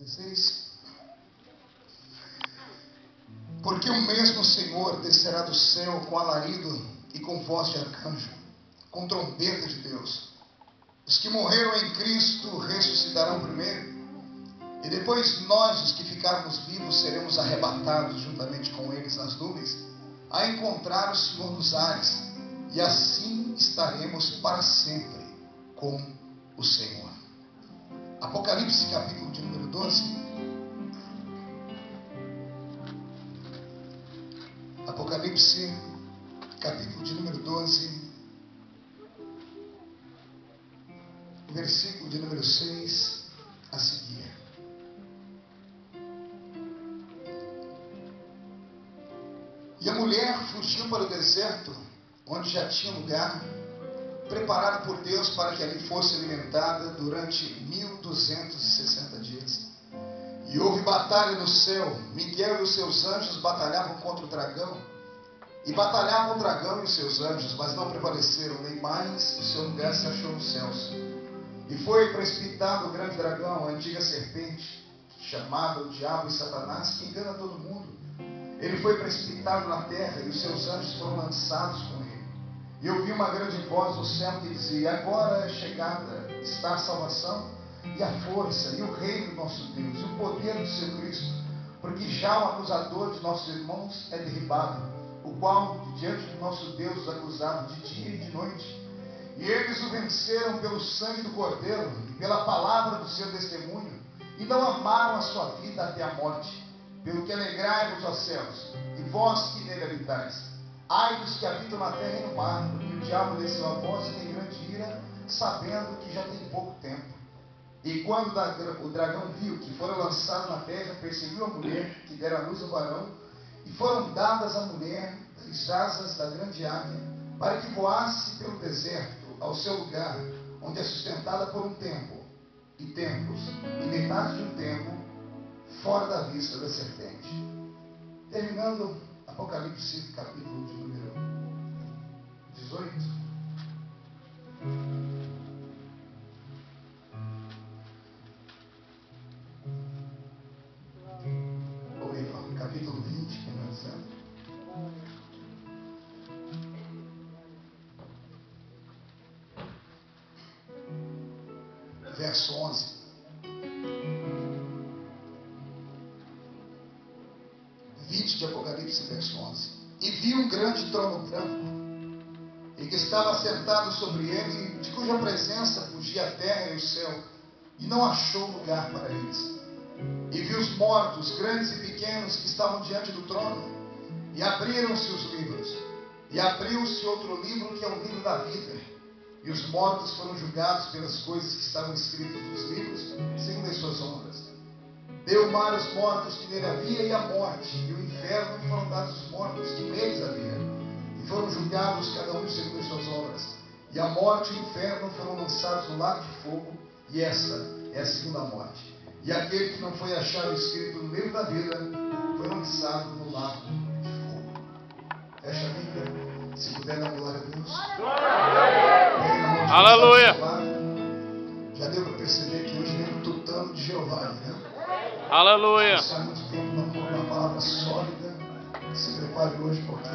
16. Porque o mesmo Senhor descerá do céu com alarido e com voz de arcanjo, com trombeta de Deus. Os que morreram em Cristo ressuscitarão primeiro, e depois nós, os que ficarmos vivos, seremos arrebatados juntamente com eles nas nuvens, a encontrar o Senhor nos ares, e assim estaremos para sempre com o Senhor. Apocalipse, capítulo de número 12. Apocalipse, capítulo de número 12, versículo de número 6 a seguir. E a mulher fugiu para o deserto, onde já tinha lugar preparado por Deus para que ali fosse alimentada durante 1260 dias. E houve batalha no céu. Miguel e os seus anjos batalhavam contra o dragão. E batalhavam o dragão e os seus anjos, mas não prevaleceram, nem mais o seu lugar se achou nos céus. E foi precipitado o grande dragão, a antiga serpente, chamada o diabo e Satanás, que engana todo mundo. Ele foi precipitado na terra, e os seus anjos foram lançados com ele. E eu vi uma grande voz do céu que dizia: agora é chegada, está a salvação, e a força, e o reino do nosso Deus, e o poder do seu Cristo, porque já o acusador de nossos irmãos é derribado, o qual de diante do nosso Deus os acusava de dia e de noite. E eles o venceram pelo sangue do Cordeiro, e pela palavra do seu testemunho, e não amaram a sua vida até a morte. Pelo que alegrai-vos, ó céus, e vós que nele habitais. Ai dos que habitam na terra e no mar, porque o diabo desceu a vós e tem grande ira, sabendo que já tem pouco tempo. E quando o dragão viu que fora lançado na terra, perseguiu a mulher que dera à luz ao varão, e foram dadas à mulher as asas da grande águia, para que voasse pelo deserto ao seu lugar, onde é sustentada por um tempo, e tempos, e metade de um tempo, fora da vista da serpente. Terminando Apocalipse, capítulo de número 18. Ou melhor, capítulo 20, melhor dizendo. Verso 11. De Apocalipse, verso 11. E vi um grande trono branco, e que estava sentado sobre ele, de cuja presença fugia a terra e o céu, e não achou lugar para eles. E vi os mortos, grandes e pequenos, que estavam diante do trono, e abriram-se os livros, e abriu-se outro livro, que é o livro da vida, e os mortos foram julgados pelas coisas que estavam escritas nos livros, segundo as suas obras. Deu o mar os mortos que nele havia, e a morte e o inferno foram dados os mortos que neles havia, e foram julgados cada um segundo as suas obras. E a morte e o inferno foram lançados no lago de fogo, e esta é a segunda morte. E aquele que não foi achado escrito no livro da vida foi lançado no lago de fogo. Fecha a Bíblia, se puder dar glória a Deus. Aleluia! Já deu para perceber que hoje vem o tutano de Jeová, né? Aleluia! Se há muito tempo não come uma palavra sólida, se prepare hoje, porque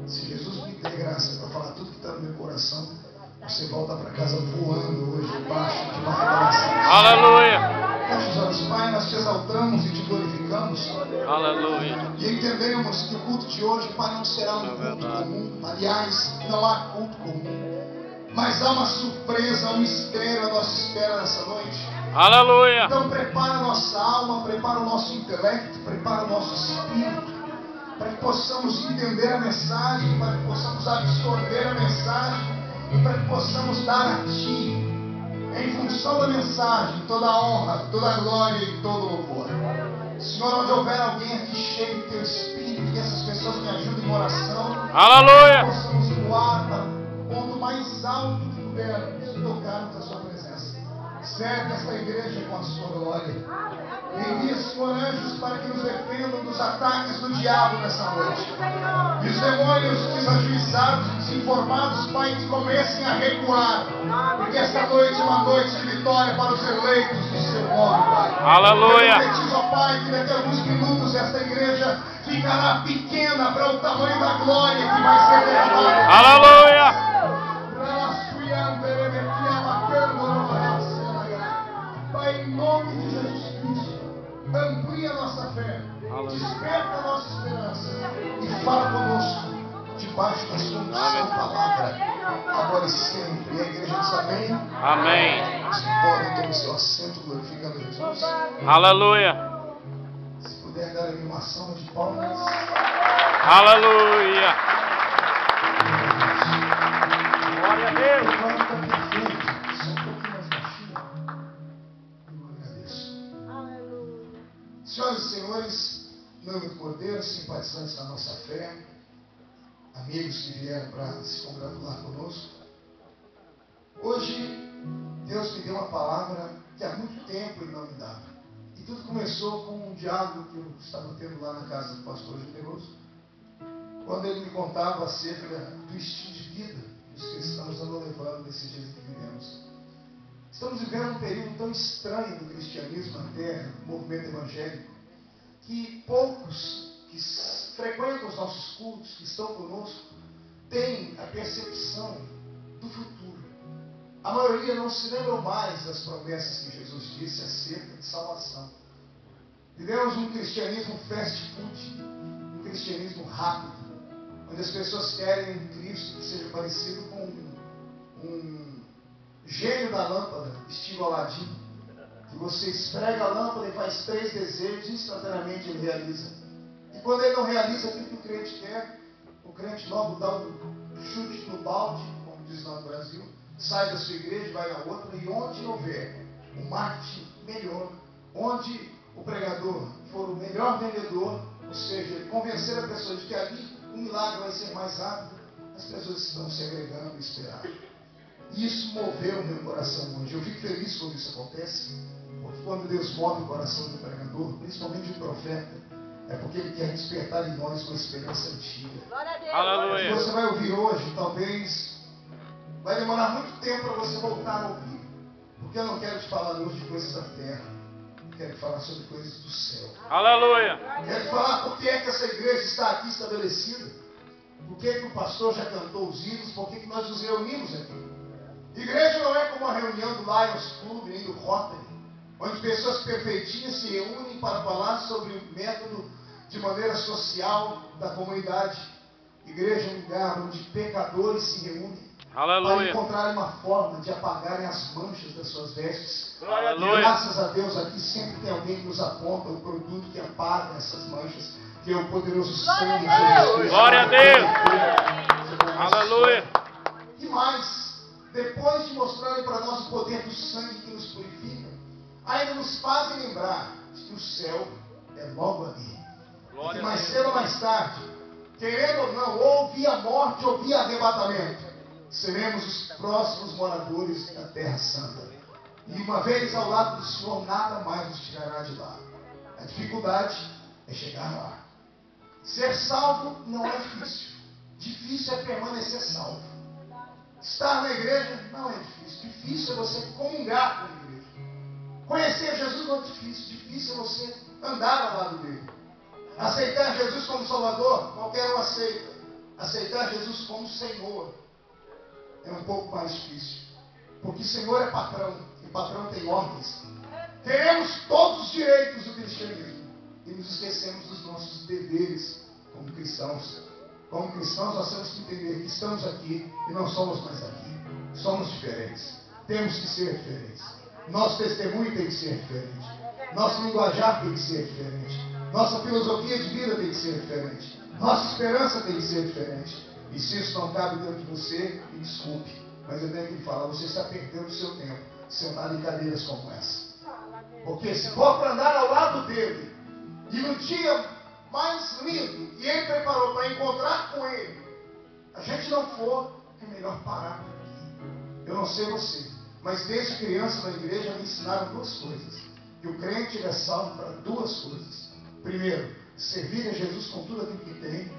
se Jesus me der graça para falar tudo que está no meu coração, você volta para casa voando hoje, debaixo de uma revelação. Aleluia! Feche os olhos, Pai, nós te exaltamos e te glorificamos. Aleluia! E entendemos que o culto de hoje, Pai, não será um culto comum. Aliás, não há culto comum. Mas há uma surpresa, um mistério à nossa espera nessa noite. Aleluia! Então prepara a nossa alma, prepara o nosso intelecto, prepara o nosso espírito, para que possamos entender a mensagem, para que possamos absorver a mensagem e para que possamos dar a Ti, em função da mensagem, toda a honra, toda a glória e todo o louvor. Senhor, onde houver alguém aqui cheio do Teu Espírito, que essas pessoas me ajudem em oração. Aleluia! Que possamos voar para o ponto mais alto que pudermos e tocarmos a Sua presença. Serve esta igreja com a Sua glória. Envia, Senhor, anjos para que nos defendam dos ataques do diabo nessa noite. E os demônios desajuizados e desinformados, Pai, que comecem a recuar. Porque esta noite é uma noite de vitória para os eleitos do Seu nome, Pai. Aleluia. Eu profetizo, ó Pai, que daqui a alguns minutos esta igreja ficará pequena para o tamanho da glória que vai ser derramada. Aleluia. Pai, em nome de Jesus Cristo, amplia a nossa fé, desperta a nossa esperança e fala conosco debaixo da sua unção palavra, agora e sempre. E a igreja diz amém. Amém. Vocês podem ter o seu assento glorificando a Jesus. Aleluia. Se puder dar ali uma salva de palmas. Aleluia. Glória a Deus. O plano está perfeito. Só um pouquinho mais baixinho. Eu agradeço. Senhoras e senhores, noivo do Cordeiro, simpatizantes da nossa fé, amigos que vieram para se congratular conosco. Hoje, Deus me deu uma palavra que há muito tempo Ele não me dava. E tudo começou com um diálogo que eu estava tendo lá na casa do pastor Generoso, quando ele me contava acerca do estilo de vida que os cristãos andam levando nesses dias que vivemos. Estamos vivendo um período tão estranho do cristianismo na terra, do movimento evangélico, que poucos que frequentam os nossos cultos, que estão conosco, têm a percepção do futuro. A maioria não se lembra mais das promessas que Jesus disse acerca de salvação. Vivemos um cristianismo fast food, um cristianismo rápido, onde as pessoas querem um Cristo que seja parecido com um gênio da lâmpada, estilo Aladim, que você esfrega a lâmpada e faz 3 desejos e instantaneamente ele realiza. E quando ele não realiza aquilo que o crente quer, o crente logo dá um chute no balde, como diz lá no Brasil, sai da sua igreja e vai na outra, e onde houver um marketing melhor, onde o pregador for o melhor vendedor, ou seja, ele convencer a pessoa de que ali o milagre vai ser mais rápido, as pessoas estão se agregando e esperando. E isso moveu o meu coração hoje. Eu fico feliz quando isso acontece, porque quando Deus move o coração do pregador, principalmente do profeta, é porque Ele quer despertar em nós uma esperança antiga. Aleluia. O que você vai ouvir hoje, talvez vai demorar muito tempo para você voltar a ouvir, porque eu não quero te falar hoje de coisas da terra, eu quero te falar sobre coisas do céu. Aleluia. Quero te falar por que é que essa igreja está aqui estabelecida, por que é que o pastor já cantou os hinos, por que é que nós nos reunimos aqui. Igreja não é como a reunião do Lions Club nem do Rotary, onde pessoas perfeitinhas se reúnem para falar sobre o método de maneira social da comunidade. Igreja é um lugar onde pecadores se reúnem para Aleluia. encontrarem uma forma de apagarem as manchas das suas vestes. Aleluia. E graças a Deus aqui sempre tem alguém que nos aponta o produto que apaga essas manchas, que é o poderoso sangue de Jesus Cristo. Glória a Deus. Aleluia. E mais, depois de mostrarem para nós o poder do sangue que nos purifica, ainda nos fazem lembrar que o céu é logo ali. E que mais cedo ou mais tarde, querendo ou não, ou via morte ou via arrebatamento, seremos os próximos moradores da Terra Santa. E uma vez ao lado do Senhor, nada mais nos tirará de lá. A dificuldade é chegar lá. Ser salvo não é difícil. Difícil é permanecer salvo. Estar na igreja não é difícil. Difícil é você comungar com a igreja. Conhecer Jesus não é difícil. Difícil é você andar ao lado dele. Aceitar Jesus como Salvador, qualquer um aceita. Aceitar Jesus como Senhor é um pouco mais difícil. Porque Senhor é patrão. E patrão tem ordens. Queremos todos os direitos do cristianismo. E nos esquecemos dos nossos deveres como cristãos. Como cristãos, nós temos que entender que estamos aqui e não somos mais aqui. Somos diferentes. Temos que ser diferentes. Nosso testemunho tem que ser diferente. Nosso linguajar tem que ser diferente. Nossa filosofia de vida tem que ser diferente. Nossa esperança tem que ser diferente. E se isso não cabe dentro de você, me desculpe. Mas eu tenho que lhe falar, você está perdendo o seu tempo sentado em cadeiras como essa. Porque se for para andar ao lado dele, e no dia mais lindo que ele preparou para encontrar com ele, a gente não for, é melhor parar por aqui. Eu não sei você, mas desde criança na igreja me ensinaram 2 coisas. Que o crente é salvo para 2 coisas. Primeiro, servir a Jesus com tudo aquilo que tem.